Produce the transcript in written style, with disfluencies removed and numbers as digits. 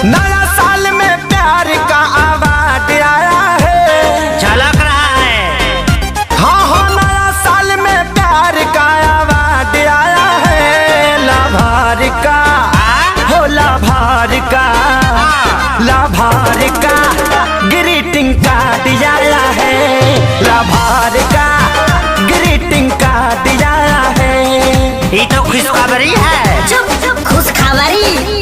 नया साल में प्यार का अवार्ड आया है, झलक रहा है। हाँ हाँ नया साल में प्यार का अवार्ड आया है। लाभार का हो लाभार का, लाभार का ग्रीटिंग कार्ड आया है। लाभार का ग्रीटिंग कार्ड आया है। ये तो खुशखबरी है। चुप चुप खुशखबरी।